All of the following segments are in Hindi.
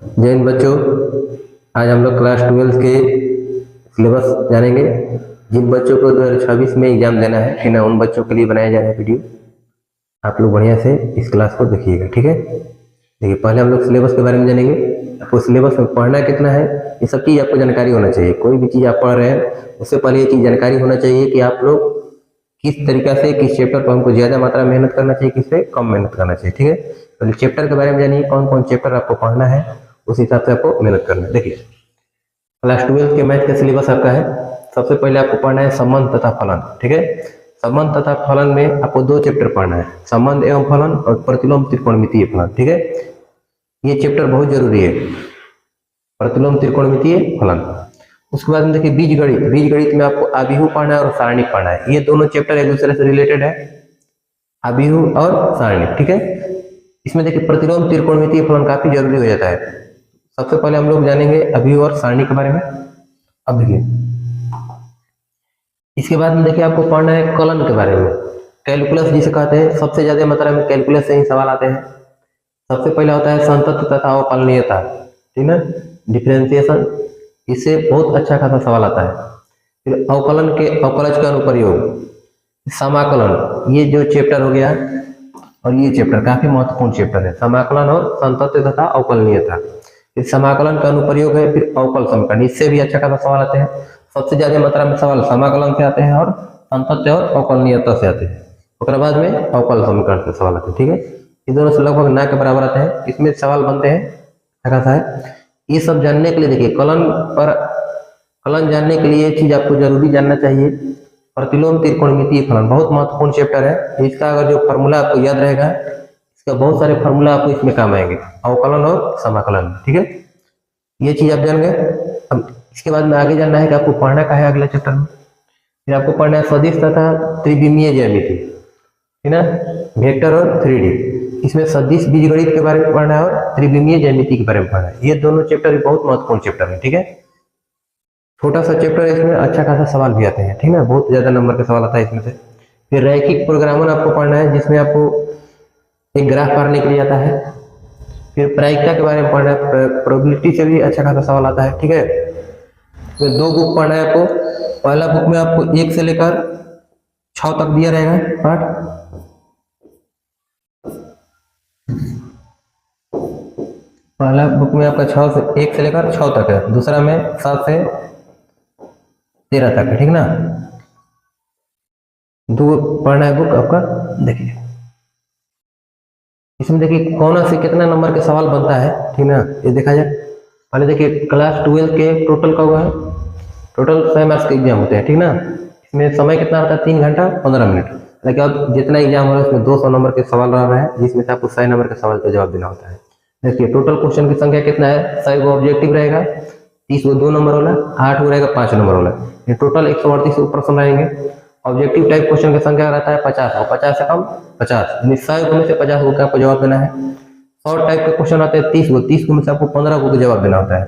जय हिंद बच्चों, आज हम लोग क्लास 12 के सिलेबस जानेंगे। जिन बच्चों को 2026 में एग्जाम देना है, ठीक है, उन बच्चों के लिए बनाया जा रहा है वीडियो। आप लोग बढ़िया से इस क्लास को देखिएगा, ठीक है। देखिए, पहले हम लोग सिलेबस के बारे में जानेंगे। आपको सिलेबस में पढ़ना कितना है, ये सब चीज़ आपको जानकारी होना चाहिए। कोई भी चीज़ आप पढ़ रहे हैं उससे पहले ये चीज़ जानकारी होना चाहिए कि आप लोग किस तरीका से, किस चैप्टर पर हमको ज़्यादा मात्रा में मेहनत करना चाहिए, किस पे कम मेहनत करना चाहिए, ठीक है। पहले चैप्टर के बारे में जानिए, कौन कौन चैप्टर आपको पढ़ना है, उस हिसाब से आपको मेहनत करना है। देखिए, क्लास 12 के मैथ का सिलेबस आपका है। सबसे पहले आपको पढ़ना है संबंध तथा फलन, ठीक है। संबंध तथा फलन में आपको दो चैप्टर पढ़ना है, संबंध एवं फलन और प्रतिलोम त्रिकोणमितीय फलन, ठीक है। ये चैप्टर बहुत जरूरी है, प्रतिलोम त्रिकोणमितीय फलन। उसके बाद में देखिए बीज गणित। बीज गणित में आपको आव्यूह पढ़ना है और सारणिक पढ़ना है। ये दोनों चैप्टर एक दूसरे से रिलेटेड है, आव्यूह और सारणिक, ठीक है। इसमें देखिए प्रतिलोम त्रिकोणमितीय फलन काफी जरूरी हो जाता है। सबसे पहले हम लोग जानेंगे आव्यूह और सारणी के बारे में। अब देखिए, इसके बाद में देखिए आपको पढ़ना है कलन के बारे में। कैलकुलस जिसे कहते हैं, सबसे ज्यादा मात्रा में कैलकुलस से ही सवाल आते हैं। सबसे पहला होता है संतत्व तथा अवकलनीयता, ठीक ना, डिफरेंशिएशन। इससे बहुत अच्छा खासा सवाल आता है। फिर अवकलन के अवकलज का अनुप्रयोग, समाकलन, ये जो चैप्टर हो गया, और ये चैप्टर काफी महत्वपूर्ण चैप्टर है, समाकलन और संतत्व तथा अवकलनीयता। फिर समाकलन का अनुप्रयोग है, फिर अवकल समीकरण, इससे भी अच्छा खासा सवाल आते हैं। सबसे ज्यादा मात्रा में सवाल समाकलन से आते हैं और संतत्व और अवकलनीयता से आते हैं। उसके बाद में अवकल समीकरण से सवाल आते हैं, ठीक है। ये दोनों से लगभग ना के बराबर आते हैं, इसमें सवाल बनते हैं अच्छा खासा है। ये सब जानने के लिए देखिए, कलन जानने के लिए ये चीज आपको जरूरी जानना चाहिए। प्रतिलोम त्रिकोणमितीय फलन बहुत महत्वपूर्ण चैप्टर है। इसका अगर जो फॉर्मूला आपको याद रहेगा, इसका बहुत सारे फॉर्मूला आपको इसमें काम आएंगे, अवकलन और समाकलन, ठीक है। ये चीज आप जान गए। अब इसके बाद में आगे जानना है कि आपको पढ़ना का है अगले चैप्टर में। फिर आपको पढ़ना है सदिश तथा त्रिविमीय ज्यामिति, ठीक ना, वेक्टर और 3D। इसमें सदिश बीजगणित के बारे में पढ़ना है और त्रिविमीय ज्यामिति के बारे में पढ़ना है। ये दोनों चैप्टर बहुत महत्वपूर्ण चैप्टर है, ठीक है। छोटा सा चैप्टर है, इसमें अच्छा खासा सवाल भी आते हैं, ठीक है, बहुत ज्यादा नंबर के सवाल आता है इसमें से। फिर रैखिक प्रोग्रामन आपको पढ़ना है, जिसमें आपको एक ग्राफ पारने के लिए आता है। फिर प्रायिकता के बारे में पढ़ना है, प्रोबेबिलिटी से भी अच्छा खासा सवाल आता है, ठीक है। फिर दो बुक पढ़ना है आपको। पहला बुक में आपको 1 से लेकर 6 तक दिया रहेगा पाठ। पहला बुक में आपका 1 से लेकर 6 तक है, दूसरा में 7 से 13 तक है, ठीक ना। दो पढ़ना है बुक आपका। देखिए, इसमें देखिए कौन से कितना नंबर के सवाल बनता है, ठीक ना, ये देखा जाए। पहले देखिए क्लास 12 के टोटल का हुआ है, टोटल 6 मार्क्स के एग्जाम होते हैं, ठीक ना। इसमें समय कितना होता है, 3 घंटा 15 मिनट। लेकिन अब जितना एग्जाम हो रहा है उसमें 200 नंबर के सवाल रह रहे हैं, जिसमें से आपको 100 नंबर के सवाल का जवाब देना होता है। देखिए टोटल क्वेश्चन की संख्या कितना है, 100 गो ऑब्जेक्टिव रहेगा, 30 गो 2 नंबर वाला, 8 गो रहेगा 5 नंबर वाला। ये टोटल 138 प्रश्न रहेंगे। ऑब्जेक्टिव टाइप क्वेश्चन की संख्या रहता है 50 और 50 से कम 50, यानी 100 में से 50 गो का आपको जवाब देना है। शॉर्ट टाइप के क्वेश्चन आते हैं 30 गो में से आपको 15 गो का जवाब देना होता है,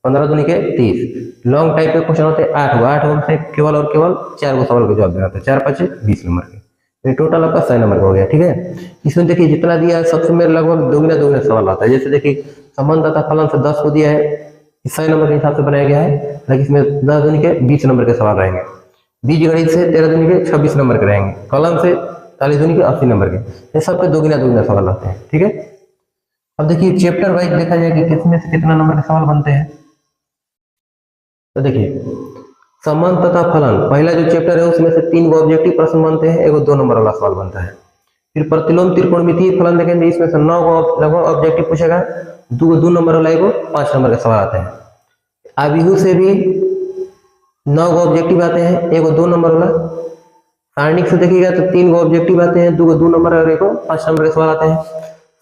15 दूनी के 30। लॉन्ग टाइप के क्वेश्चन होते हैं 8 गो में से केवल और केवल 4 गो सवाल का जवाब देना होता है, 4 5 20 नंबर के। ये टोटल आपका 100 नंबर का हो गया, ठीक है। इसमें देखिए जितना दिया है सबसे में लगभग दोगुना सवाल आता है। जैसे देखिए संबंध तथा फलन से 10 को दिया है, 100 नंबर के हिसाब से बनाया गया है, लेकिन इसमें 10 दूनी के 20 नंबर के सवाल रहेंगे। बीज गणित से 13 दूनी के 26 नंबर के रहेंगे, कलन से 40 दूनी के 80 नंबर के। ये सब पे दोगुना सवाल आते हैं, ठीक है। अब देखिए चैप्टर वाइज देखा जाए कि किसमें से कितना नंबर के सवाल बनते हैं। तो देखिए संबंध तथा फलन, पहला जो चैप्टर है उसमें से 3 गो ऑब्जेक्टिव प्रश्न बनते हैं, 1 गो 2 नंबर वाला सवाल बनता है। फिर प्रतिलोम त्रिकोणमितीय फलन देखेंगे, इसमें से 9 गो लगभग ऑब्जेक्टिव पूछेगा, 2 नंबर वाला 1 गो 5 नंबर के सवाल आते हैं। आव्यूह से भी 9 गो ऑब्जेक्टिव आते हैं, 1 गो 2 नंबर वाला। सारणिक से देखिएगा तो 3 गो ऑब्जेक्टिव आते हैं, 2 गो 2 नंबर और 1 गो 5 नंबर के सवाल आते हैं।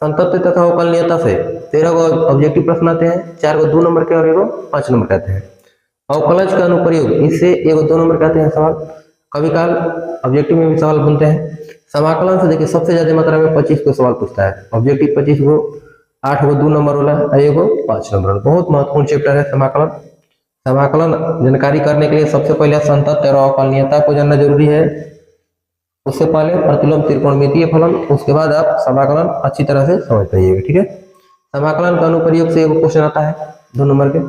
संतत्व तथा अवकलनीयता से 13 गो ऑब्जेक्टिव प्रश्न आते हैं, 4 गो 2 नंबर के और 1 गो 5 नंबर के आते हैं। अवकलज का अनुप्रयोग, इससे 1 गो 2 नंबर के आते हैं सवाल, कभी काल ऑब्जेक्टिव में भी सवाल बनते हैं। समाकलन से देखिए सबसे ज्यादा मात्रा में 25 को सवाल पूछता है, ऑब्जेक्टिव 25 गो, 8 गो 2 नंबर वाला, 1 गो 5 नंबर वाला। बहुत महत्वपूर्ण चैप्टर है समाकलन। समाकलन जानकारी करने के लिए सबसे पहले संतत्व और अवकलनीयता को जानना जरूरी है। उससे पहले प्रतिलोम त्रिकोणमितीय फलन, उसके बाद आप समाकलन अच्छी तरह से समझ पाइएगा, ठीक है। समाकलन का अनुप्रयोग से एक क्वेश्चन आता है 2 नंबर के।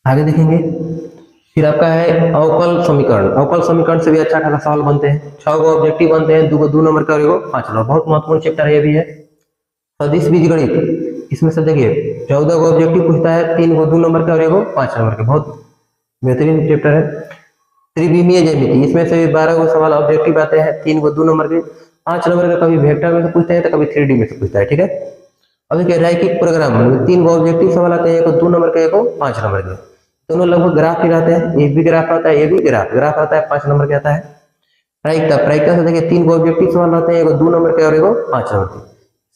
आगे देखेंगे, फिर आपका है अवकल समीकरण। अवकल समीकरण से भी अच्छा खासा सवाल बनते हैं। 6 गो ऑब्जेक्टिव बनते हैं, 2 नंबर का और 5 नंबर। बहुत महत्वपूर्ण चैप्टर है ये भी है। सदिश बीजगणित, इसमें से देखिए 14 गो ऑब्जेक्टिव पूछता है, 3 गो 2 नंबर का और 5 नंबर का। बहुत बेहतरीन चैप्टर है। त्रिविमीय ज्यामिति, इसमें से 12 गो सवाल ऑब्जेक्टिव आते हैं, 3 गो 2 नंबर के, 5 नंबर का कभी वेक्टर में से पूछते हैं तो कभी 3D में से पूछता है। ठीक है। अब देखिए रैखिक प्रोग्राम में 3 गो ऑब्जेक्टिव सवाल आते हैं, 1 2 नंबर का, 5 नंबर के। दोनों लगभग ग्राफ ही रहते हैं, एक भी ग्राफ आता है, ये भी ग्राफ आता है, 5 नंबर के आता है। प्रायिकता से देखिए 3 गो ऑब्जेक्टिव सवाल आते हैं, 1 2 नंबर के और 5 नंबर के।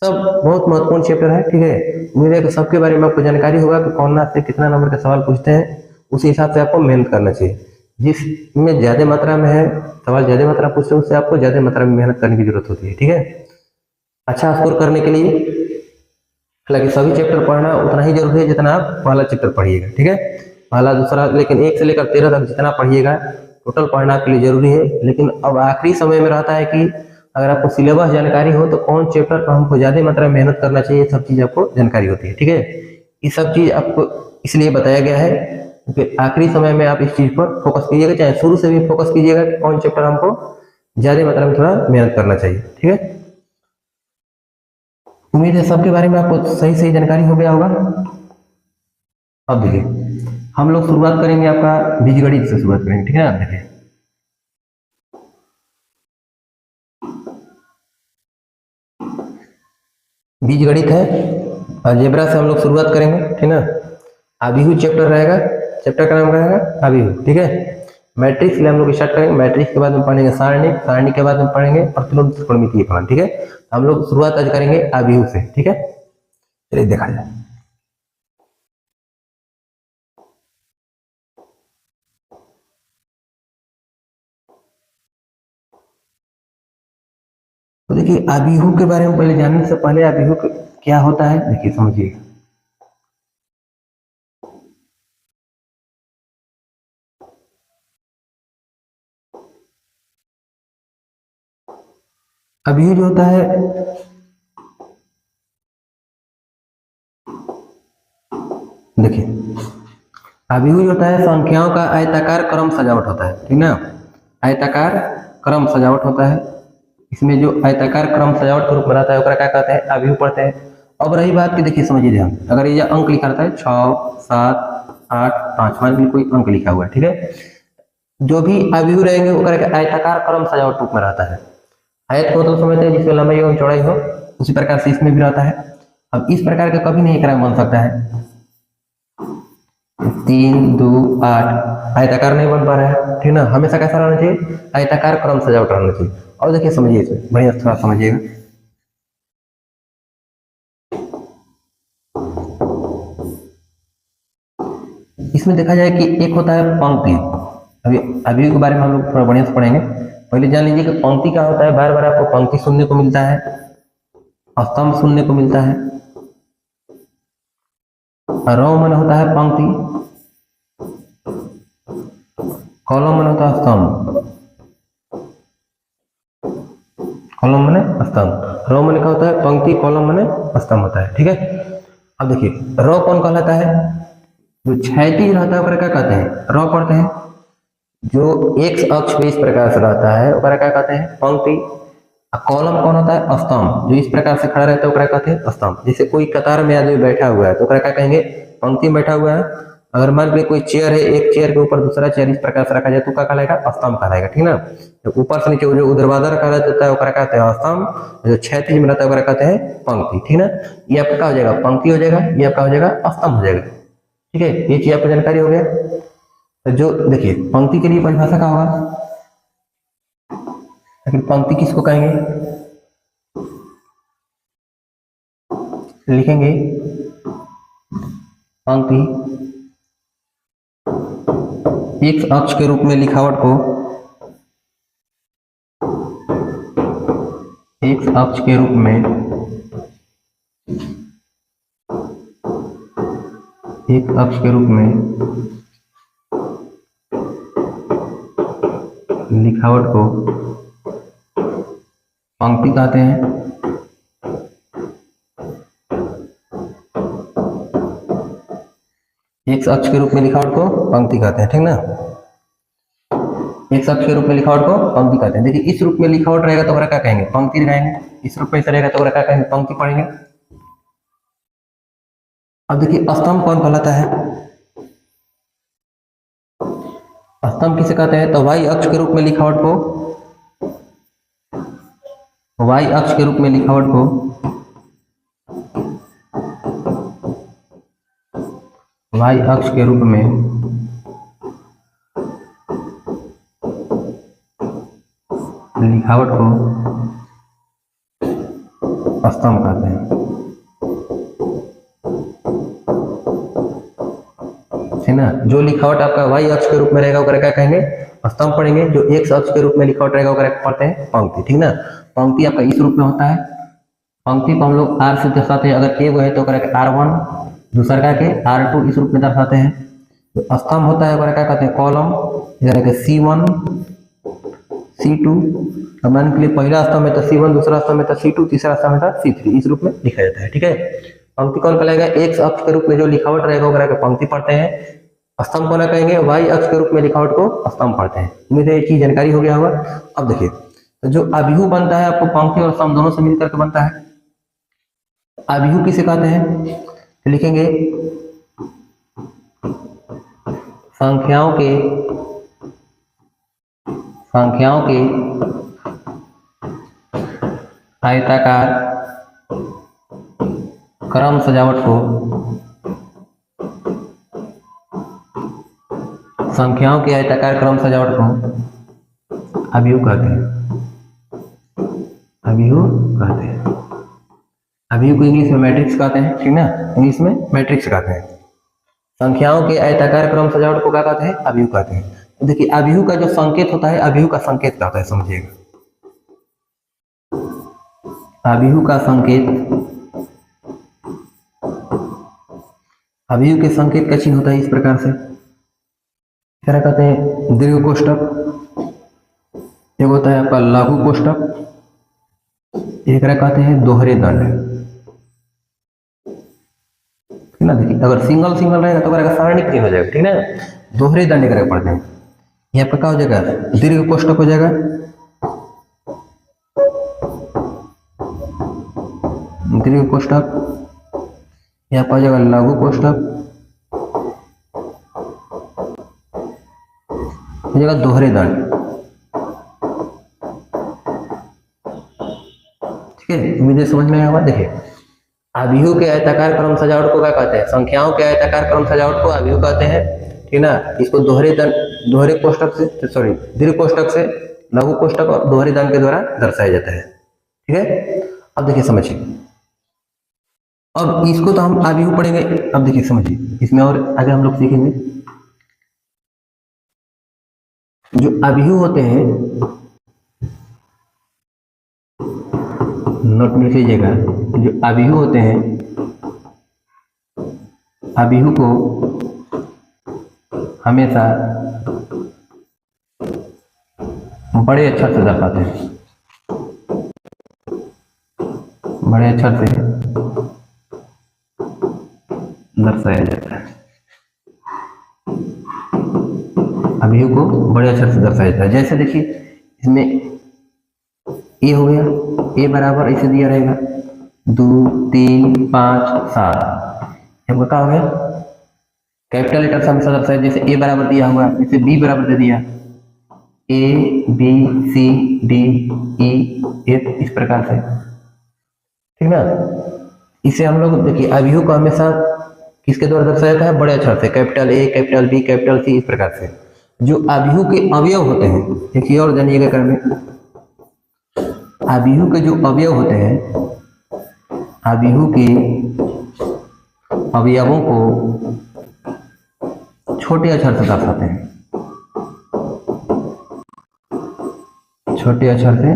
सब बहुत महत्वपूर्ण चैप्टर है। ठीक है। उम्मीद है कि सबके बारे में आपको जानकारी होगा कि कौन से कितना नंबर के सवाल पूछते हैं, उसी हिसाब से आपको मेहनत करना चाहिए। जिसमें ज्यादा मात्रा में है सवाल, ज्यादा मात्रा पूछते हैं, उससे आपको ज्यादा मात्रा में मेहनत करने की जरूरत होती है। ठीक है। अच्छा स्कोर करने के लिए हालांकि सभी चैप्टर पढ़ना उतना ही जरूरी है जितना आप पहला चैप्टर पढ़िएगा। ठीक है। पहला दूसरा, लेकिन 1 से लेकर 13 तक जितना पढ़िएगा टोटल पढ़ना आपके लिए जरूरी है। लेकिन अब आखिरी समय में रहता है कि अगर आपको सिलेबस जानकारी हो तो कौन चैप्टर पर हमको ज्यादा मात्रा में मेहनत करना चाहिए, सब चीज आपको जानकारी होती है। ठीक है। ये सब चीज आपको इसलिए बताया गया है कि आखिरी समय में आप इस चीज पर फोकस कीजिएगा, चाहे शुरू से भी फोकस कीजिएगा कि कौन चैप्टर हमको ज्यादा मात्रा में थोड़ा मेहनत करना चाहिए। ठीक है। उम्मीद है सबके बारे में आपको सही जानकारी हो गया होगा। अब देखिए हम लोग शुरुआत करेंगे, आपका बीजगणित से शुरुआत करेंगे। ठीक है ना। देखिए बीजगणित है, अलजेब्रा से हम लोग शुरुआत करेंगे। ठीक है। अभिहु चैप्टर रहेगा, चैप्टर का नाम रहेगा अभिहु। ठीक है। मैट्रिक्स से हम लोग स्टार्ट करेंगे, मैट्रिक्स के बाद में पढ़ेंगे सारणी, सारणी के बाद में पढ़ेंगे प्रतिलोम त्रिकोणमितीय फलन। ठीक है। हम लोग शुरुआत आज करेंगे अभिहु से। ठीक है। चलिए देखा जाए। तो देखिए अभिहु के बारे में पहले जानने से पहले अभिहु क्या होता है देखिए समझिए। अभिहु जो होता है, देखिए अभिहु जो होता है संख्याओं का आयताकार क्रम सजावट होता है। ठीक ना। आयताकार क्रम सजावट होता है। इसमें जो आयताकार क्रम सजावट के रूप में रहता है क्या कहते हैं, अभिहु पढ़ते हैं। अब रही बात की देखिए समझिए ध्यान, अगर ये अंक लिखा रहता है 6 7 8 5, मान लीजिए कोई अंक लिखा हुआ है। ठीक है। जो भी अभिहु रहेंगे वो आयताकार क्रम सजावट रूप में रहता है। आयत को मतलब समझते हैं जिसमें लंबाई एवं चौड़ाई हो, उसी प्रकार से इसमें भी रहता है। अब इस प्रकार का कभी नहीं क्रम बन सकता है 3 2 8, आयताकार नहीं बन पा रहा है। ठीक ना। हमेशा कैसा रहना चाहिए, आयताकार क्रम सजावट रहना चाहिए। और देखिए समझिए इसमें बढ़िया थोड़ा समझिएगा। इसमें देखा जाए कि एक होता है पंक्ति। अभी के बारे में हम लोग थोड़ा बढ़िया से पढ़ेंगे। पहले जान लीजिए कि पंक्ति क्या होता है। बार बार आपको पंक्ति सुनने को मिलता है, स्तंभ सुनने को मिलता है। रो मन होता है पंक्ति, कॉलम मन होता है स्तंभ। कॉलम मने स्तंभ, रो मन क्या होता है पंक्ति, कॉलम मने स्तंभ होता है। ठीक है। अब देखिए रो कौन कहलाता है, जो क्षैतिज रहता है क्या कहते हैं, रो पढ़ते हैं। जो एक्स अक्ष पे इस प्रकार से रहता है क्या कहते हैं, पंक्ति। कॉलम कौन होता है, स्तंभ। जो इस प्रकार से खड़ा रहता है क्या कहते हैं, स्तंभ। जैसे कोई कतार में आदमी बैठा हुआ है तो क्या कहेंगे, पंक्ति में बैठा हुआ है। अगर मान लीजिए कोई चेयर है, एक चेयर के ऊपर दूसरा चेयर इस प्रकार से रखा जाए तो क्या कहलाएगा, स्तंभ कहलाएगा। ठीक ना। तो ऊपर से नीचे जो ऊर्ध्वाधर रखा रहता है क्या कहते हैं, स्तंभ। जो क्षैतिज में रहता है क्या कहते हैं, पंक्ति। ठीक ना। ये आपका हो जाएगा पंक्ति हो जाएगा, ये आपका हो जाएगा स्तंभ हो जाएगा। ठीक है। ये चीज आपको जानकारी हो गया। तो जो देखिए पंक्ति के लिए परिभाषा क्या होगा, लेकिन पंक्ति किसको कहेंगे, लिखेंगे पंक्ति एक्स अक्ष के रूप में लिखावट को, एक्स अक्ष के रूप में, एक्स अक्ष के रूप में लिखावट को पंक्ति कहते हैं। एक्स अक्ष के रूप में लिखावट को पंक्ति कहते हैं, ठीक ना। एक्स अक्ष के रूप में लिखावट को पंक्ति कहते हैं। देखिए इस रूप में लिखावट रहेगा तो क्या कहेंगे, पंक्ति लगाएंगे। इस रूप में रहेगा तो क्या कहेंगे, पंक्ति पढ़ेंगे। अब देखिए स्तंभ कौन कहलाता है, स्तंभ किसे कहते हैं, तो वाई अक्ष के रूप में लिखावट को, वाई अक्ष के रूप में लिखावट को वाई अक्ष के रूप में लिखावट को स्तंभ कहते हैं, है ना। जो लिखावट आपका वाई अक्ष के रूप में रहेगा वगैरह क्या कहेंगे, स्तंभ पढ़ेंगे। जो एक्स अक्ष के रूप में लिखावट रहेगा वगैरह पढ़ते हैं पंक्ति, ठीक ना। पंक्ति आपका इस रूप में होता है, पंक्ति को हम लोग आर से दर्शाते हैं। अगर एक है तो R1, दूसरा का के R2 इस रूप में दर्शाते हैं। तो स्तंभ होता है वगैरह क्या कहते हैं, कॉलम, C1 C2। मान के लिए पहला स्तंभ है तो C1, दूसरा स्तंभ है तो C2, तीसरा स्तंभ है तो C3, इस रूप में लिखा जाता है, ठीक है। पंक्ति कौन कहलाएगा, एक्स अक्ष के रूप में जो लिखावट रहेगा वगैरह के पंक्ति पढ़ते हैं। स्तंभ को ना कहेंगे, वाई अक्ष के रूप में लिखावट को स्तंभ पढ़ते हैं। मुझे ये चीज जानकारी हो गया होगा। अब देखिए तो जो अभिहु बनता है आपको पंक्ति और स्तंभ दोनों से मिलकर के बनता है। अभिहु किसे कहते हैं, तो लिखेंगे संख्याओं के आयताकार क्रम सजावट को, संख्याओं की आयताकार क्रम सजावट को अभिहु कहते हैं, अभिहु कहते हैं। अभिहु को इंग्लिश में मैट्रिक्स कहते हैं, ठीक ना, इंग्लिश में मैट्रिक्स कहते हैं। संख्याओं के आयताकार क्रम सजावट को क्या कहते हैं, अभिहु कहते हैं। तो देखिए अभिहु का जो संकेत होता है, अभिहु का संकेत क्या होता है समझिएगा। अभिहु का संकेत, अभिहु के संकेत का चिन्ह होता है इस प्रकार से, क्या कहते हैं, दीर्घ कोष्ठक, एक होता है आपका लघु कोष्ठक, एक कहते हैं दोहरे दंड, ठीक ना। देखिए अगर सिंगल रहेगा तो सारणिक चिन्ह हो जाएगा, ठीक ना। दोहरे दंड करेगा पढ़ते हैं, यहाँ पर क्या हो जाएगा, दीर्घ कोष्ठक हो जाएगा, दीर्घ कोष्ठक, यहाँ पर हो जाएगा लघु कोष्ठक, हो जाएगा दोहरे दंड, ठीक है। मुझे समझ में आया होगा। देखिए अभिहु के आयताकार क्रम सजावट को क्या कहते हैं, संख्याओं के आयताकार क्रम सजावट को अभिहु कहते हैं, ठीक ना। इसको दोहरे कोष्ठक से, सॉरी दीर्घ कोष्ठक से, लघु कोष्ठक और दोहरे दंड के द्वारा दर्शाया जाता है, ठीक है। अब देखिए समझिए, अब इसको तो हम अभिहु पढ़ेंगे। अब देखिए समझिए, इसमें और आगे हम लोग सीखेंगे जो अभिहु होते हैं, नोट में लिख लीजिएगा। जो अभिहु होते हैं, अभिहु को हमेशा बड़े अक्षर से दर्शाते हैं, बड़े अक्षर से दर्शाया जाता है। अभिहु को बड़े अक्षर से दर्शाया जाता है। जैसे देखिए इसमें ए हो गया, ए बराबर इसे दिया रहेगा 2 3 5 7, हमको क्या हो गया, कैपिटल लेटर से हमेशा दर्शाया। जैसे ए बराबर दिया हुआ, जैसे बी बराबर दे दिया, A B C D E F, इस प्रकार से, ठीक ना। इसे हम लोग देखिए अभिहु को हमेशा किसके द्वारा दर्शाया जाता है, बड़े अक्षर से, capital A capital B capital C, इस प्रकार से। जो अभिहु के अवयव होते हैं, देखिए और जानिएगा क्रम में, अभिहु के जो अवयव होते हैं, अभिहु के अवयवों को छोटे अक्षर से दर्शाते हैं, छोटे अक्षर से,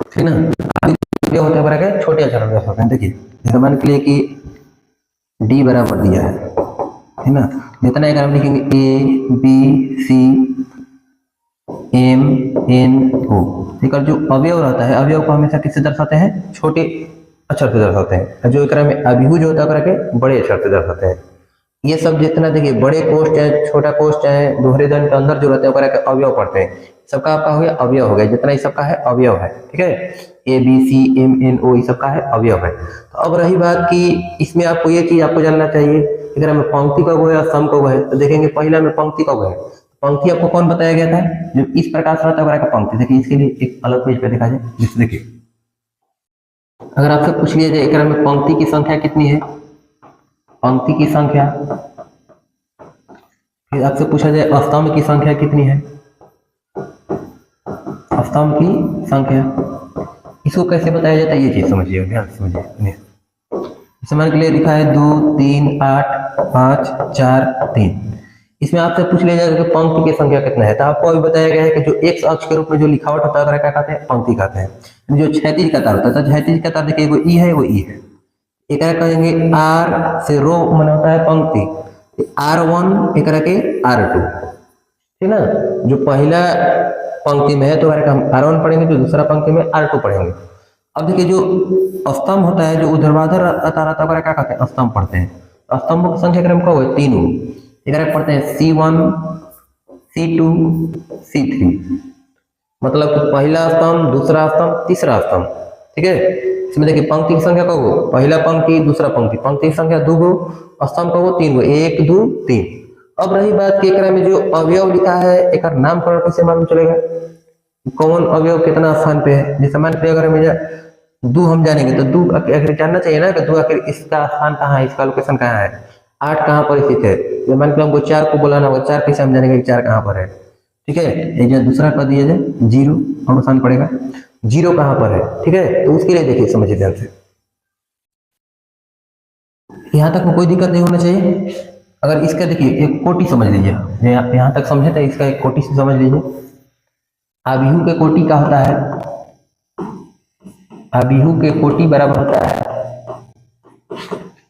ठीक ना। अवयव होते हैं बराबर छोटे अक्षर से दर्शाते हैं। देखिए जैसे मान के लिए कि डी बराबर दिया है ना, जितना एक हम लिखेंगे A B C M N O, ठीक है। जो अवयव रहता है, अवयव को हमेशा किससे दर्शाते हैं, छोटे अक्षर से दर्शाते हैं। जो एकरा में अभिहु जो होता है ओकरा के बड़े अक्षर से दर्शाते हैं। ये सब जितना देखिए बड़े कोष चाहे छोटा कोष चाहे दोहरे दंड के अंदर जो रहते हैं ओकरा के अवयव पढ़ते हैं। सबका आपका हो गया अवयव हो गया, जितना ये सबका है अवयव है, ठीक है। A B C M N O ये सबका है अवयव है। तो अब रही बात कि इसमें आपको ये चीज आपको जानना चाहिए, अगर में पंक्ति कब है और सम कब है। तो देखेंगे पहला में पंक्ति कब है। पंक्ति आपको कौन बताया गया था, जब इस प्रकार से रहता है पंक्ति। देखिए इसके लिए एक अलग पेज पे देखा जाए, जिससे देखिए अगर आपसे पूछ लिया जाए एकरा में पंक्ति की संख्या कितनी है, पंक्ति की संख्या, फिर आपसे पूछा जाए स्तंभ की संख्या कितनी है, स्तंभ की संख्या, इसको कैसे बताया जाता है ये चीज समझिए, ध्यान से समझिए। समझने के लिए लिखा है 2 3 8 5 4 3। इसमें आपसे पूछ लिया जाएगा कि पंक्ति की संख्या कितना है। तो आपको अभी बताया गया है कि जो एक्स अक्ष के रूप में जो लिखावट होता है क्या कहते हैं, पंक्ति कहते हैं। जो क्षैतिज कतार होता है, तो क्षैतिज कतार देखिए वो ई है, वो ई है। एक कहेंगे आर से रो माना होता है पंक्ति, R1 एक के R2, ठीक ना। जो पहला पंक्ति में है तो हम R1 पढ़ेंगे, जो दूसरा पंक्ति में R2 पढ़ेंगे। अब देखिए जो स्तंभ होता है, जो ऊर्ध्वाधर रहता है क्या कहते हैं, स्तंभ पढ़ते हैं। स्तंभों की संख्या क्रम क्या हुआ, 3 एक पढ़ते हैं C1 C2 C3, मतलब कि पहला स्तंभ, दूसरा स्तंभ, तीसरा स्तंभ, ठीक है। इसमें देखिए पंक्ति की संख्या कब हो, पहला पंक्ति दूसरा पंक्ति, पंक्ति की संख्या 2 गो, स्तंभ कब हो 3 गो, 1 2 3। अब रही बात कि एकरा में जो अवयव लिखा है एक नामकरण कैसे मालूम चलेगा, कौन अवयव कितना स्थान पे है। जैसे मान लीजिए अगर हमें 2 हम जानेंगे तो 2 आखिर जानना चाहिए ना कि 2 आखिर इसका स्थान कहाँ है, इसका लोकेशन कहाँ है, 8 कहाँ पर स्थित है। जब मान लीजिए हमको 4 को बुलाना होगा, 4 कैसे हम जानेंगे 4 कहाँ पर है, ठीक है। ये दूसरा कर दिया जाए 0, हम स्थान पड़ेगा 0 कहाँ पर है, ठीक है। तो उसके लिए देखिए समझिए ध्यान से, यहाँ तक में कोई दिक्कत नहीं होना चाहिए। अगर इसका देखिए एक कोटि समझ लीजिए, यहाँ तक समझे तो इसका एक कोटि से समझ लीजिए। अभिहु के कोटि का होता है, अभिहु के कोटि बराबर होता है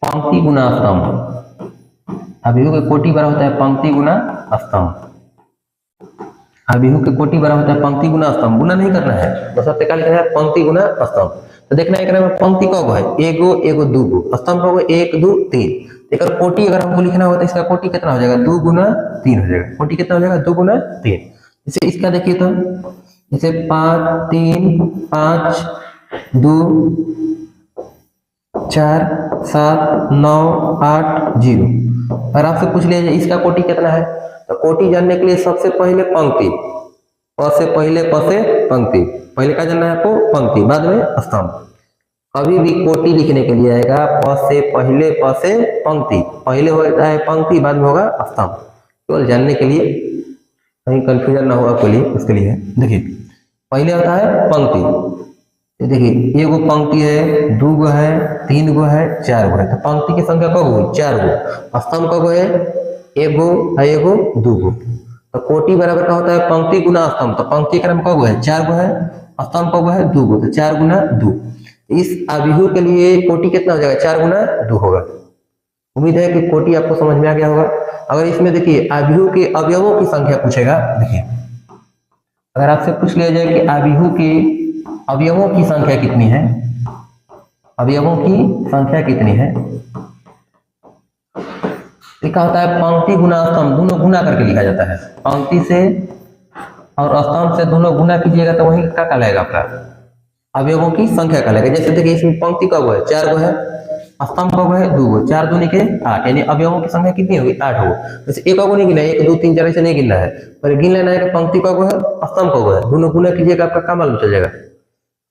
पंक्ति गुना स्तंभ। अभिहु के कोटि बराबर होता है पंक्ति गुना स्तंभ। अभिहु के कोटि बराबर होता है पंक्ति गुना स्तंभ। गुना नहीं करना है, बस सबसे क्या लिखना है, पंक्ति गुना स्तंभ। तो देखना है में पंक्ति कब है, एगो एगो 2 गो, स्तंभ कब है 1 2 3। एक कोटि अगर हमको लिखना होगा तो इसका कोटि कितना हो जाएगा, 2 गुना 3 हो जाएगा। कोटि कितना हो जाएगा, 2 गुना 3। जैसे इसका देखिए तो जैसे 5 3 5 2 4 7 9 8 0। और आपसे पूछ लिया जाए इसका कोटि कितना है, तो कोटि जानने के लिए सबसे पहले पंक्ति, प से पहले प से पंक्ति, पहले क्या जानना है आपको, पंक्ति, बाद में स्तंभ। कभी भी कोटि लिखने के लिए आएगा प से पहले प से पंक्ति, पहले होता है पंक्ति, बाद में होगा स्तंभ। केवल जानने के लिए, कहीं कंफ्यूजन ना हो आपके लिए, उसके लिए देखिए पहले होता है पंक्ति। देखिए एगो पंक्ति है, 2 गो है, 3 गो है, 4 गो है। तो पंक्ति की संख्या कब हुई, 4 गो। स्तंभ कब है, एगो है, एगो 2 गो। तो कोटि बराबर का होता है पंक्ति गुना स्तंभ। तो पंक्ति क्रम कब है, 4 गो है, स्तंभ कब है 2 गो, तो 4 गुना 2। इस अभिहु के लिए कोटि कितना हो जाएगा, 4 गुना 2 होगा। उम्मीद है कि कोटि आपको समझ में आ गया होगा। अगर इसमें देखिए अभिहु के अवयवों की संख्या पूछेगा, देखिए अगर आपसे पूछ लिया जाए कि अभिहु के अवयवों की संख्या कितनी है, अवयवों की संख्या कितनी है, लिखा होता है पंक्ति गुना स्तंभ, दोनों गुना करके लिखा जाता है। पंक्ति से और स्तंभ से दोनों गुना कीजिएगा तो वही क्या कहलाएगा, आपका अवयवों की संख्या कहलाएगा। जैसे देखिए इसमें पंक्ति कब है, 4 गो है, स्तंभ कब है 2 गो, 4 दूनी के 8, यानी अवयवों की संख्या कितनी होगी, 8 हो। जैसे एक को नहीं गिनना है, 1 2 3 4 ऐसे नहीं गिनना है, पर गिन लेना है कि पंक्ति कब है, स्तंभ कब है, दोनों गुना कीजिएगा, आपका क्या मालूम चल जाएगा,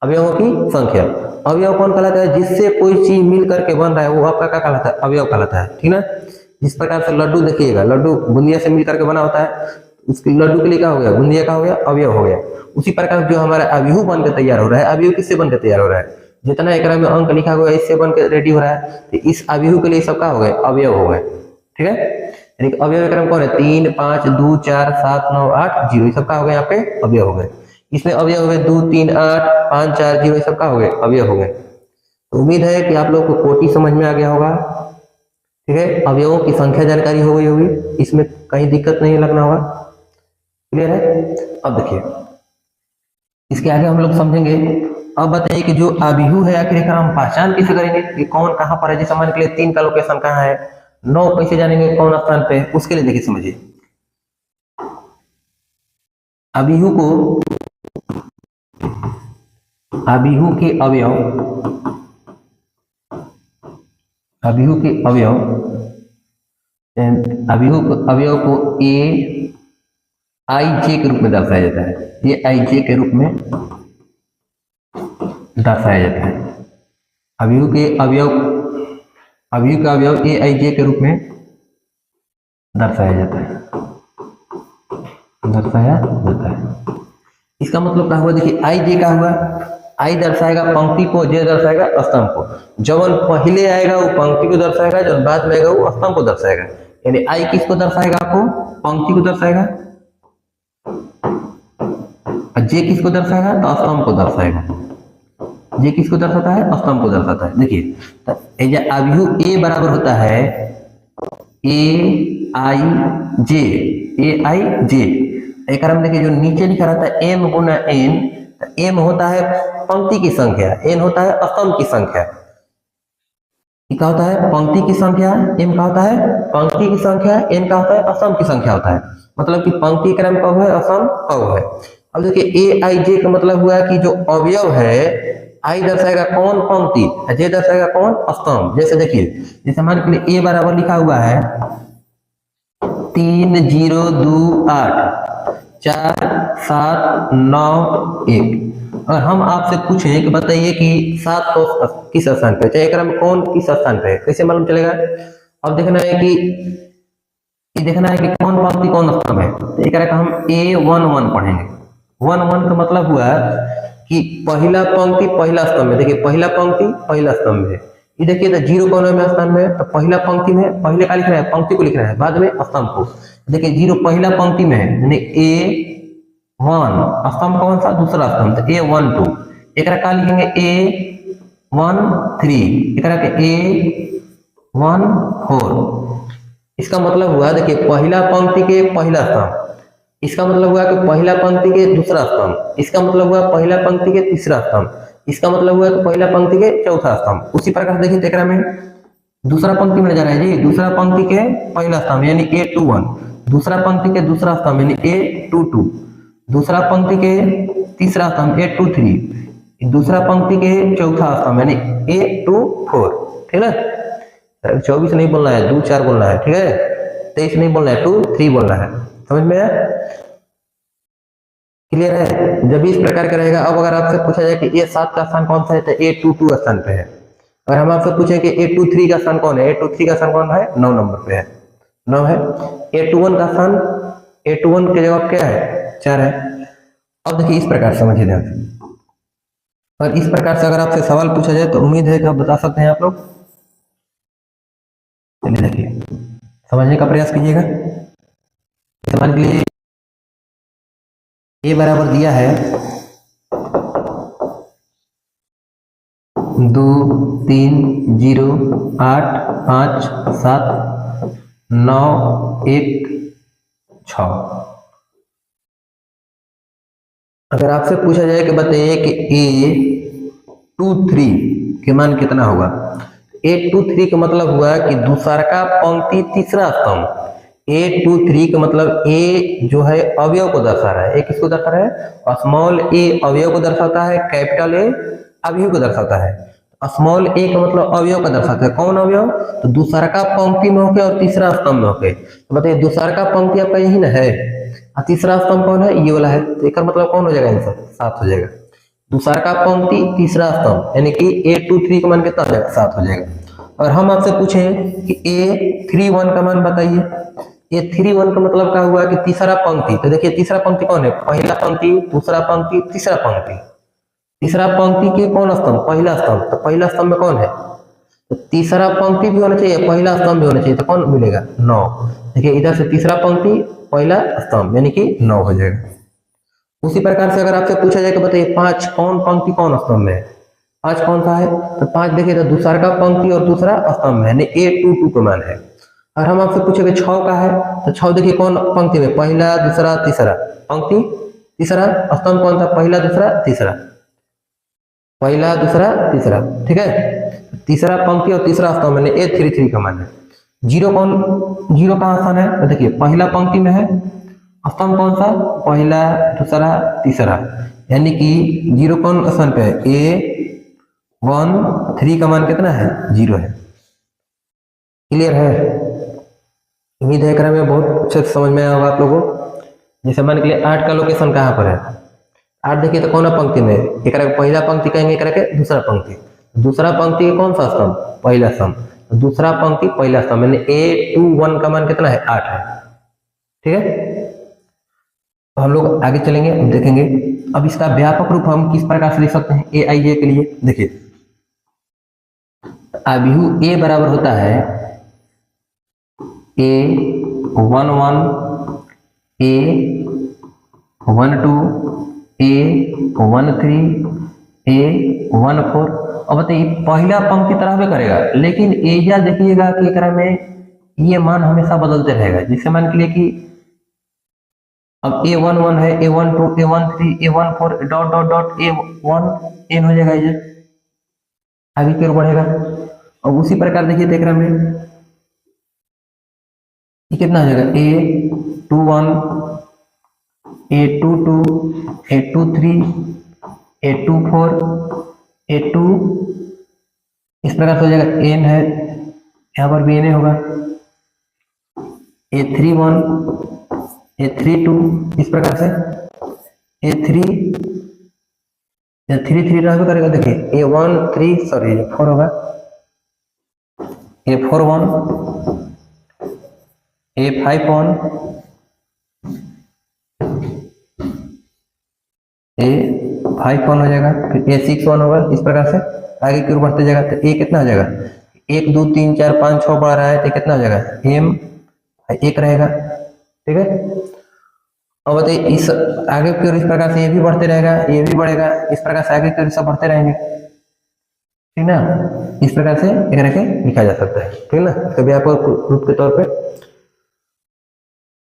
अवयवों की संख्या। अवयव कौन कहलाता है, जिससे कोई चीज मिल करके बन रहा है वो आपका क्या कहलाता है, अवयव कहलाता है, ठीक ना। जिस प्रकार से लड्डू देखिएगा, लड्डू बूंदिया से मिल करके बना होता है, उसके लड्डू के लिए क्या हो गया, बूंदिया का हो गया, अवयव हो गया। उसी प्रकार जो हमारा अभिहु बन के तैयार हो रहा है, अभिहु किससे बन के तैयार हो रहा है, जितना एकरा में अंक लिखा हुआ है इससे बन के रेडी हो रहा है। तो इस अभिहु के लिए सबका हो गए अवयव हो गए, ठीक है। यानी अवयव एकरा में कौन है, 3 5 2 4 7 9 8 0, ये सबका हो गए, यहाँ पे अवयव हो गए। इसमें अवयव हो गए 2 3 8 5 4 0, ये सबका हो गए अवयव हो गए। तो उम्मीद है कि आप लोग को कोटि समझ में आ गया होगा, ठीक है। अवयवों की संख्या जानकारी हो गई होगी, इसमें कहीं दिक्कत नहीं लगना होगा, क्लियर है। अब देखिए इसके आगे हम लोग समझेंगे अब बताइए कि जो अभिहू है आखिर हम पहचान कैसे करेंगे कि कौन कहाँ पर है। जैसे मान के लिए 3 का लोकेशन कहाँ है, 9 कैसे जानेंगे कौन स्थान पे है, उसके लिए देखिए समझिए। अभिहू को अभिहू के अवयव अभिहू के अवयव अवयव को ए आई जे के रूप में दर्शाया जाता है। ये आई जे के रूप में दर्शाया जाता है। अभिहू का अवयव ए आई जे के रूप में दर्शाया जाता है। इसका मतलब क्या हुआ, देखिए आई जे का हुआ, आई दर्शाएगा पंक्ति को, जे दर्शाएगा स्तंभ को। जब पहले आएगा वो पंक्ति को दर्शाएगा, जब बाद में आएगा वो स्तंभ को दर्शाएगा। यानी आई किसको दर्शाएगा, आपको पंक्ति को दर्शाएगा, और जे किसको दर्शाएगा, तो स्तंभ को दर्शाएगा। जे किसको दर्शाता है, स्तंभ को दर्शाता है। देखिए तो अभिहू ए बराबर होता है ए आई जे, ए आई जे। एक हम देखिए जो नीचे लिखा रहता है एम गुना एन, एम होता है पंक्ति की संख्या, एन होता है स्तंभ की संख्या। क्या होता है, पंक्ति की संख्या, एम का होता है पंक्ति की संख्या, एन का होता है स्तंभ की संख्या होता है। मतलब कि पंक्ति क्रम कब है, स्तंभ कब है। अब देखिए ए आई जे का मतलब हुआ कि जो अवयव है, आई दर्शाएगा कौन, पंक्ति, जे दर्शाएगा कौन, स्तंभ। जैसे देखिए, जैसे मान के लिए ए बराबर लिखा हुआ है 3 0 2 8 4 7 9 1। और हम आपसे पूछें कि बताइए कि 7 तो किस स्थान पे, चाहे क्रम कौन किस स्थान पे है, कैसे मालूम चलेगा। अब देखना है कि कौन पंक्ति कौन स्तंभ है। तो एक हम A11 पढ़ेंगे। 1 का मतलब हुआ कि पहला पंक्ति पहला स्तंभ में। देखिए पहला पंक्ति पहला स्तंभ में, ये देखिए तो 0 कौन में स्थान में, तो पहला पंक्ति में पहले का लिखना है, पंक्ति को लिखना है, बाद में स्तंभ को। देखिए 0 पहला पंक्ति में है, यानी A1, स्तंभ कौन सा, दूसरा स्तंभ, तो A12। एक का लिखेंगे A13, एक A14। इसका मतलब हुआ, देखिए पहला पंक्ति के पहला स्तंभ, इसका मतलब हुआ कि पहला पंक्ति के दूसरा स्तंभ, इसका मतलब हुआ पहला पंक्ति के तीसरा स्तंभ, इसका मतलब हुआ कि पहला पंक्ति के चौथा स्तंभ। उसी प्रकार देखिए तेकरा में दूसरा पंक्ति में जा रहा है जी, दूसरा पंक्ति के पहला स्तंभ यानी A21, दूसरा पंक्ति के दूसरा स्तंभ यानी A22, दूसरा पंक्ति के तीसरा स्तंभ A23, दूसरा पंक्ति के चौथा स्तंभ यानी A24। ठीक है, 24 नहीं बोलना है, 2 4 बोलना है। ठीक है, 23 नहीं बोलना है, 2 3 बोलना है। समझ में आया, क्लियर है। जब इस प्रकार का रहेगा, अब अगर आपसे पूछा जाए कि A7 का स्थान कौन सा है, तो A22 स्थान पे है। अगर हम आपसे पूछे कि A23 का स्थान कौन है, A23 का स्थान कौन है, 9 नंबर पे है, 9 है। A21 का स्थान, A21 के जवाब क्या है, 4 है। अब देखिए इस प्रकार समझिए ध्यान से, और इस प्रकार से अगर आपसे सवाल पूछा जाए तो उम्मीद है कि आप बता सकते हैं आप लोग। चलिए देखिए समझने का प्रयास कीजिएगा। समझ के लिए ए बराबर दिया है 2 3 0 8 5 7 9 1 6। अगर आपसे पूछा जाए कि बताइए कि A23 के मान कितना होगा, A23 का मतलब हुआ कि दूसरा का पंक्ति तीसरा स्तंभ। A23 का मतलब A जो है अवयव को दर्शा रहा है। A किसको दर्शा रहा है, स्मॉल a अवयव को दर्शाता है, कैपिटल A अवयव को दर्शाता है। स्मॉल a का मतलब अवयव का दर्शाता है, कौन अवयव, तो दूसरा का पंक्ति में होके और तीसरा स्तंभ में होके। तो बताइए दूसरा का पंक्ति आपका यही ना है, और तीसरा स्तंभ कौन है, ये वाला है। तो इसका मतलब कौन हो जाएगा, आंसर 7 हो जाएगा। दूसरा का पंक्ति तीसरा स्तंभ यानी कि A23 का मान कितना हो जाएगा, 7 हो जाएगा। और हम आपसे पूछें कि A31 का मान बताइए, A31 का मतलब क्या हुआ कि तीसरा पंक्ति। तो देखिए तीसरा पंक्ति कौन है, पहला पंक्ति, दूसरा पंक्ति, तीसरा पंक्ति। तीसरा पंक्ति के कौन स्तंभ, पहला स्तंभ। तो पहला स्तंभ में कौन है, तो तीसरा पंक्ति भी होना चाहिए, पहला स्तंभ भी होना चाहिए। तो कौन मिलेगा, 9। देखिए इधर से तीसरा पंक्ति पहला स्तंभ यानी कि 9 हो जाएगा। उसी प्रकार से अगर आपसे पूछा जाए कि बताइए 5 कौन पंक्ति कौन स्तंभ में है, 5 कौन सा है, तो 5 देखिए तो दूसरा का पंक्ति और दूसरा स्तंभ है, A22 का मान है। और हम आपसे पूछेंगे 6 का है, तो 6 देखिए कौन पंक्ति में, पहला दूसरा तीसरा, पंक्ति तीसरा, स्तंभ कौन था, पहला दूसरा तीसरा। पहला दूसरा तीसरा, ठीक है। तीसरा पंक्ति और तीसरा स्तंभ मैंने A33 का मान है। जीरो कहाँ स्थान है, तो देखिए पहला पंक्ति में है, स्तंभ कौन सा, पहला दूसरा तीसरा, यानी कि जीरो कौन स्थान पे है, A13 का मान कितना है, 0 है। क्लियर है, उम्मीद है में बहुत अच्छे से समझ में आया होगा आप लोगों को। जैसे मान के लिए 8 का लोकेशन कहाँ पर है, 8 देखिए तो कौन पंक्ति में, एक पहला पंक्ति कहेंगे, एक दूसरा पंक्ति, दूसरा पंक्ति के कौन सा स्तंभ, पहला स्तंभ, दूसरा पंक्ति पहला स्तंभ, मैंने A21 का मान कितना है, 8 है, ठीक है। तो हम लोग आगे चलेंगे, अब देखेंगे अब इसका व्यापक रूप हम किस प्रकार से लिख सकते हैं AIJ के लिए। देखिए अभिहु A बराबर होता है A11 A12 A13 A14। अब बताइए पहला पंक्ति तरह भी करेगा, लेकिन एजा देखिएगा कि एकरा में ये मान हमेशा बदलते रहेगा। जैसे मान के लिए कि अब A11 है, A12 A13 A14 dot dot dot A1N हो जाएगा, ये आगे की ओर बढ़ेगा। और उसी प्रकार देखिए देख रहे हैं ये कितना हो जाएगा, A21 A22 A23 A24 A2, इस प्रकार से हो जाएगा। N है, यहाँ पर भी N होगा, A31 A32, इस प्रकार से A33 रहा करेगा। देखिए A4 होगा, A41 A51 A51 हो जाएगा, फिर A61 होगा। इस प्रकार से आगे की ओर बढ़ते जाएगा तो A कितना हो जाएगा, 1 2 3 4 5 6 बढ़ रहा है तो कितना हो जाएगा, M 1 रहेगा, ठीक है। अब बताइए इस आगे की ओर इस प्रकार से ये भी बढ़ते रहेगा, ये भी बढ़ेगा, इस प्रकार से आगे की ओर सब बढ़ते रहेंगे, ठीक ना। इस प्रकार से एक रखे लिखा जा सकता है, ठीक ना, इसका व्यापक रूप के तौर पे।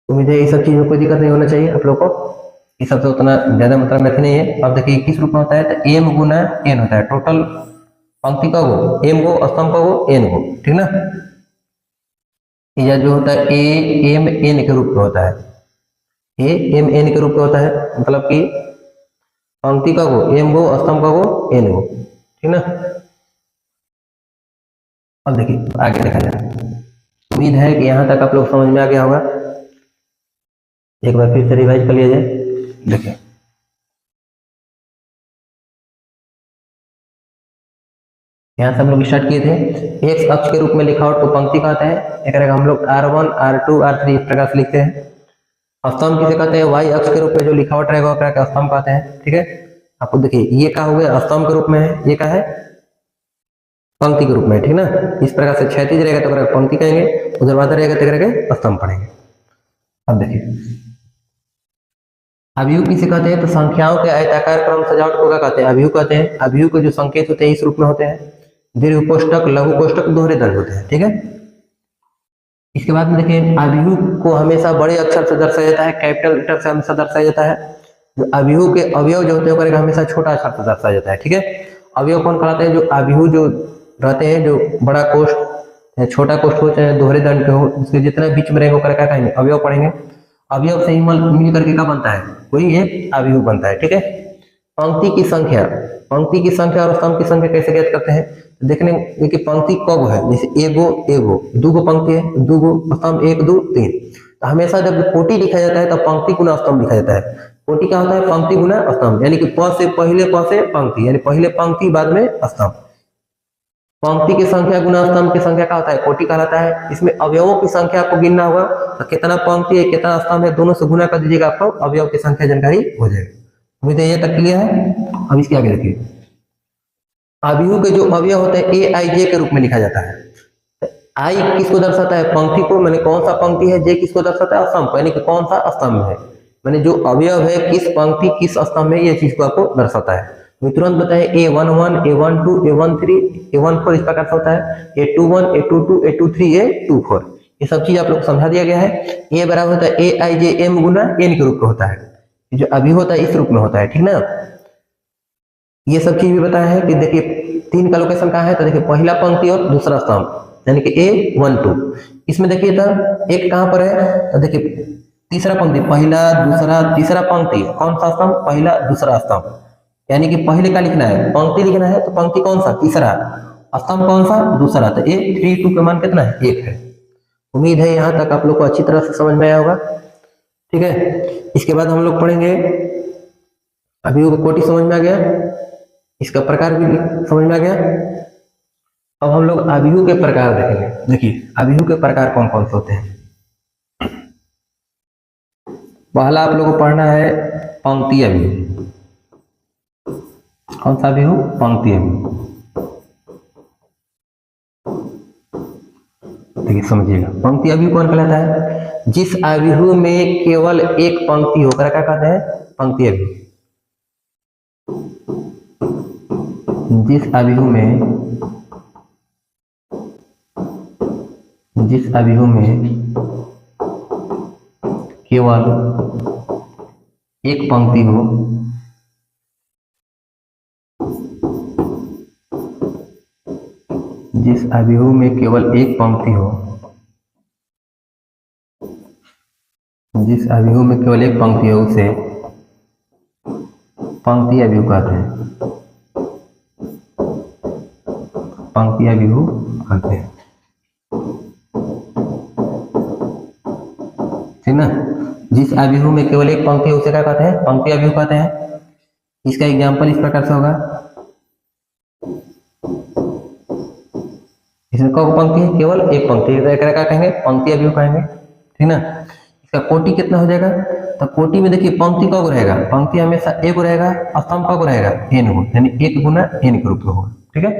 उम्मीद है ये सब चीज में कोई दिक्कत नहीं होना चाहिए आप लोग को, ये सबसे उतना ज्यादा मात्रा में नहीं है। अब देखिए किस रूप में होता है, तो M गुना N होता है, टोटल पंक्ति का वो M को, स्तंभ का वो N को, ठीक ना। यह जो होता है AMN के रूप में होता है, AMN के रूप में होता है, मतलब कि पंक्ति का वो M को, स्तंभ का वो N को, ठीक ना। अब देखिए आगे देखा जाए, उम्मीद है कि यहाँ तक आप लोग समझ में आ गया होगा। एक बार फिर से रिवाइज कर लिया जाए। देखिए यहाँ से हम लोग स्टार्ट किए थे, एक्स अक्ष के रूप में लिखावट को पंक्ति कहते हैं, एक हम लोग R1 R2 R3 इस प्रकार से लिखते हैं। स्तंभ किसे कहते हैं, वाई अक्ष के रूप में जो लिखावट रहेगा वो स्तंभ कहते हैं, ठीक है। आपको देखिए ये क्या हो गया, स्तंभ के रूप में है, ये क्या है, पंक्ति के रूप में, ठीक ना। इस प्रकार से क्षैतिज रहेगा तो पंक्ति कहेंगे, ऊर्ध्वाधर रहेगा तो स्तंभ पढ़ेंगे। अब देखिए अभियु किसे कहते हैं, तो संख्याओं के आयताकार क्रम सजावट को क्या कहते हैं, अभियु कहते हैं। अभियु के जो संकेत होते हैं इस रूप में होते हैं, दीर्घ कोष्टक, लघु कोष्टक, दोहरे दंड होते हैं, ठीक है। इसके बाद में देखिए अभियु को हमेशा बड़े अक्षर से दर्शाया जाता है, कैपिटल लेटर से हमेशा दर्शाया जाता है। जो अभियु के अवयव जो होते हैं हमेशा छोटा अक्षर से दर्शाया जाता है, ठीक है। अवयव कौन कहलाते हैं, जो अभियु जो रहते हैं, जो बड़ा कोष्ठ छोटा कोष्ठ हो चाहे दोहरे दंड के हो, उसके जितना बीच में रहेगा क्या कहेंगे, अवयव पढ़ेंगे। अवयव से ही मिल करके क्या बनता है, कोई एक अभियु बनता है, ठीक है। पंक्ति की संख्या और स्तंभ की संख्या कैसे ज्ञात करते हैं, देखने कि पंक्ति कब है, जैसे एगो दूगो पंक्ति है, दूगो स्तंभ 1 2 3। तो हमेशा जब कोटि लिखा जाता है तो पंक्ति गुना स्तंभ लिखा जाता है। कोटि क्या होता है, पंक्ति गुना स्तंभ, यानी कि प से पंक्ति, यानी पहले पंक्ति बाद में स्तंभ। पंक्ति की संख्या गुना स्तंभ की संख्या क्या होता है, कोटि कहलाता है। इसमें अवयवों की संख्या आपको गिनना होगा, तो कितना पंक्ति है कितना स्तंभ है दोनों से गुना कर दीजिएगा, आपको अवयव की संख्या जानकारी हो जाएगी। उम्मीद है ये तक क्लियर है। अब इसके आगे देखिए अभियु के जो अवयव होते हैं AIJ के रूप में लिखा जाता है। आई किसको दर्शाता है, पंक्ति को, मैंने कौन सा पंक्ति है, जे किसको दर्शाता है, स्तंभ, यानी कि कौन सा स्तंभ है, मैंने जो अवयव है किस पंक्ति किस स्तंभ में, ये चीज को आपको दर्शाता है। तुरंत बताए A11 A12 A13 A14 इस प्रकार से होता है, A21 A22 A23 A24, ये सब चीज आप लोग समझा दिया गया है। ये बराबर होता है AIJ M गुना N के रूप में होता है, जो अभी होता है इस रूप में होता है, ठीक ना। ये सब चीज भी बताया है कि देखिए 3 का लोकेशन कहाँ है, तो देखिए पहला पंक्ति और दूसरा स्तंभ यानी कि A12। इसमें देखिए तो एक कहाँ पर है, तो देखिए तीसरा पंक्ति, पहला दूसरा तीसरा पंक्ति, कौन सा स्तंभ, पहला दूसरा स्तंभ, यानी कि पहले का लिखना है, पंक्ति लिखना है तो पंक्ति कौन सा, तीसरा, स्तंभ कौन सा, दूसरा। तो 1 3 2 का मान कितना है, 1 है। उम्मीद है यहाँ तक आप लोग को अच्छी तरह से समझ में आया होगा। ठीक है, इसके बाद हम लोग पढ़ेंगे अभियोग कोटि, समझ में आ गया, इसका प्रकार भी समझ में आ गया। अब हम लोग अभियोग के प्रकार देखेंगे। देखिए अभियोग के प्रकार कौन कौन से होते हैं। पहला आप लोगों को पढ़ना है पंक्ति अभियोग। कौन सा अभियोग, पंक्ति अभियोग। देखिए समझिएगा, पंक्ति अभियोग कौन कहलाता है, जिस अभियोग में केवल एक पंक्ति होकर क्या कहते हैं, पंक्ति अभियोग। जिस अभियोग में केवल एक पंक्ति हो, जिस अभियोग में केवल एक पंक्ति हो, जिस अभियोग में केवल एक पंक्ति हो उसे पंक्ति अभियोग कहते हैं, पंक्ति अभियोग कहते हैं। ठीक ना, जिस अभियोग में केवल एक पंक्ति है उसे क्या कहते हैं, पंक्ति अभियोग कहते हैं। इसका एग्जाम्पल इस प्रकार से होगा, इसमें कौन पंक्ति है, केवल एक पंक्ति, क्या कहेंगे, पंक्ति अभियोग कहेंगे। ठीक ना, इसका कोटि कितना हो जाएगा, तो कोटि में देखिए पंक्ति कब रहेगा, पंक्ति हमेशा एक रहेगा, स्तंभ कब रहेगा, n को, यानी 1 गुना n के रूप में होगा। ठीक है,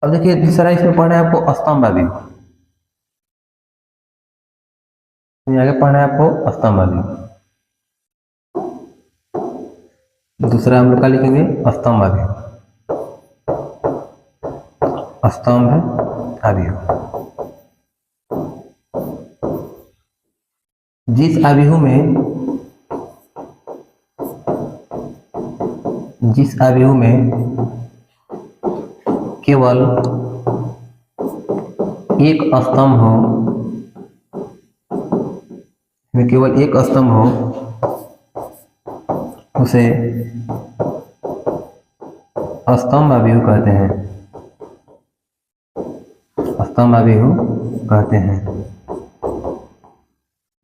अब देखिए दूसरा इसमें पढ़ना है आपको स्तंभ अभियोग। आगे पढ़ना है आपको स्तंभ अभियोग। दूसरा हम लोग का लिखेंगे स्तंभ अभियोग, स्तंभ अभियोग। जिस अभियोग में केवल एक स्तंभ हो, में केवल एक स्तंभ हो उसे स्तंभ अभियोग कहते हैं, स्तंभ अभियोग कहते हैं।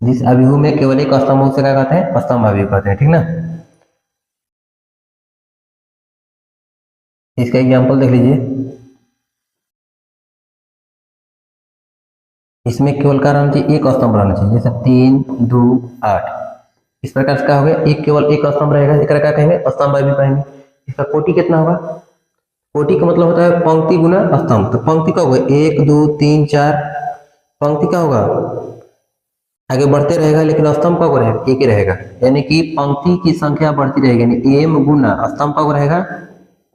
जिस अभियोग में केवल एक स्तंभ हो उसे क्या कहते हैं, स्तंभ अभियोग कहते हैं। ठीक ना, इसका एग्जाम्पल देख लीजिए। इसमें केवल क्या रहना चाहिए, एक स्तंभ रहना चाहिए, जैसे 3 2 8। इस प्रकार से क्या हो गया, एक केवल एक स्तंभ रहेगा, इसका क्या कहेंगे, स्तंभ अभियोग कहेंगे। इसका कोटि कितना होगा, कोटि का मतलब होता है पंक्ति गुना स्तंभ। तो पंक्ति का होगा 1 2 3 4, पंक्ति का होगा आगे बढ़ते रहेगा, लेकिन स्तंभ कब रहेगा, एक ही रहेगा, यानी कि पंक्ति की संख्या बढ़ती रहेगी, यानी m गुना स्तंभ कब रहेगा,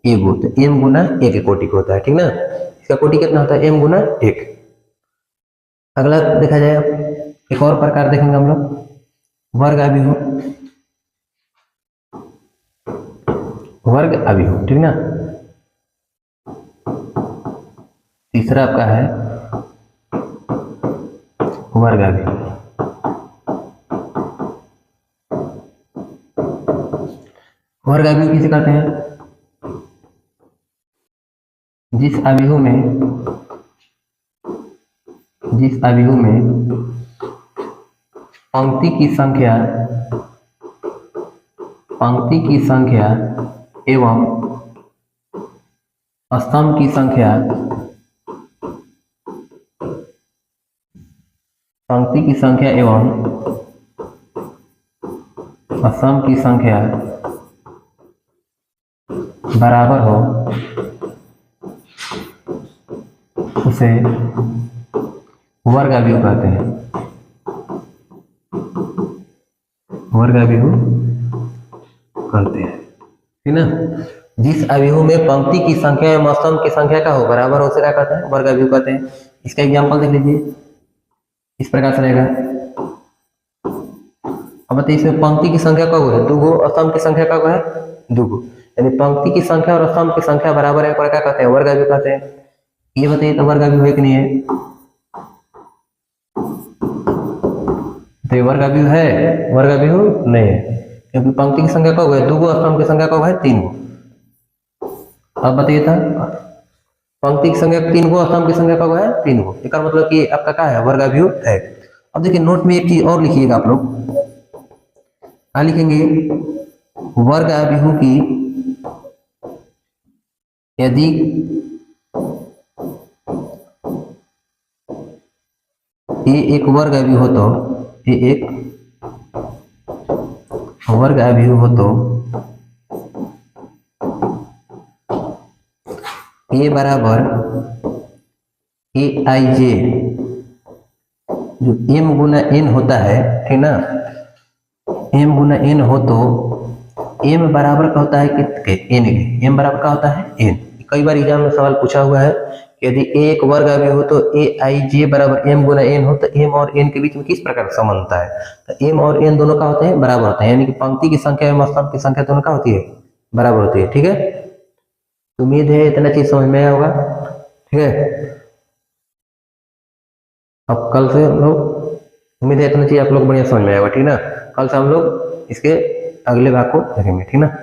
एगो। तो m गुना 1 कोटि को होता है। ठीक ना, इसका कोटि कितना होता है, m गुना 1। अगला देखा जाए, एक और प्रकार देखेंगे हम लोग, वर्ग अभियोग। वर्ग अभियोग, ठीक ना। तीसरा आपका है वर्ग अभियोग। वर्ग अभियोग किसे कहते हैं, जिस अभियोग में पंक्ति की संख्या एवं स्तंभ की संख्या, पंक्ति की संख्या एवं स्तंभ की संख्या बराबर हो उसे वर्ग अभियोग कहते हैं, वर्ग अभियोग कहते हैं। ठीक ना, जिस अभियोग में पंक्ति की संख्या एवं स्तंभ की संख्या का हो बराबर हो उसे क्या कहते हैं, वर्ग अभियोग कहते हैं। इसका एग्जाम्पल देख लीजिए, इस प्रकार से रहेगा। अब बताइए इसमें पंक्ति की संख्या कब है, 2 गो, स्तंभ की संख्या कब है, 2 गो, यानी पंक्ति की संख्या और स्तंभ की संख्या बराबर है, पर क्या कहते हैं, वर्ग अवयव कहते हैं। ये बताइए तो वर्ग अवयव है कि नहीं है? तो ये वर्ग अवयव है? वर्ग अवयव नहीं है, क्योंकि पंक्ति की संख्या कब है 2 गो, स्तंभ की संख्या कब है 3 गो। अब बताइए था, पंक्ति की संख्या 3 गो, स्तंभ की संख्या कब है 3 गो, इसका मतलब कि आपका क्या है, वर्ग अवयव है। अब देखिए नोट में एक चीज और लिखिएगा आप लोग, क्या लिखेंगे, वर्ग अवयव की यदि ये एक वर्ग अवयव हो तो, ये एक वर्ग अवयव हो तो ए बराबर ए आई जे, जो m गुना n होता है, ठीक ना, m गुना n हो तो m बराबर का होता है कितने, n के, m बराबर का होता है n। कई बार एग्जाम में सवाल पूछा हुआ है कि यदि a एक वर्ग अवयव हो तो ए आई जे बराबर m गुना n हो, तो m और n के बीच में किस प्रकार का संबंध होता है, तो m और n दोनों का होते हैं बराबर होते हैं, यानी कि पंक्ति की संख्या एवं स्तंभ की संख्या दोनों का होती है बराबर होती है। ठीक है, उम्मीद है इतना चीज समझ में आया होगा। ठीक है, अब कल से हम लोग, उम्मीद है इतना चीज आप लोग बढ़िया समझ में आएगा। ठीक ना, कल से हम लोग इसके अगले भाग को देखेंगे। ठीक ना।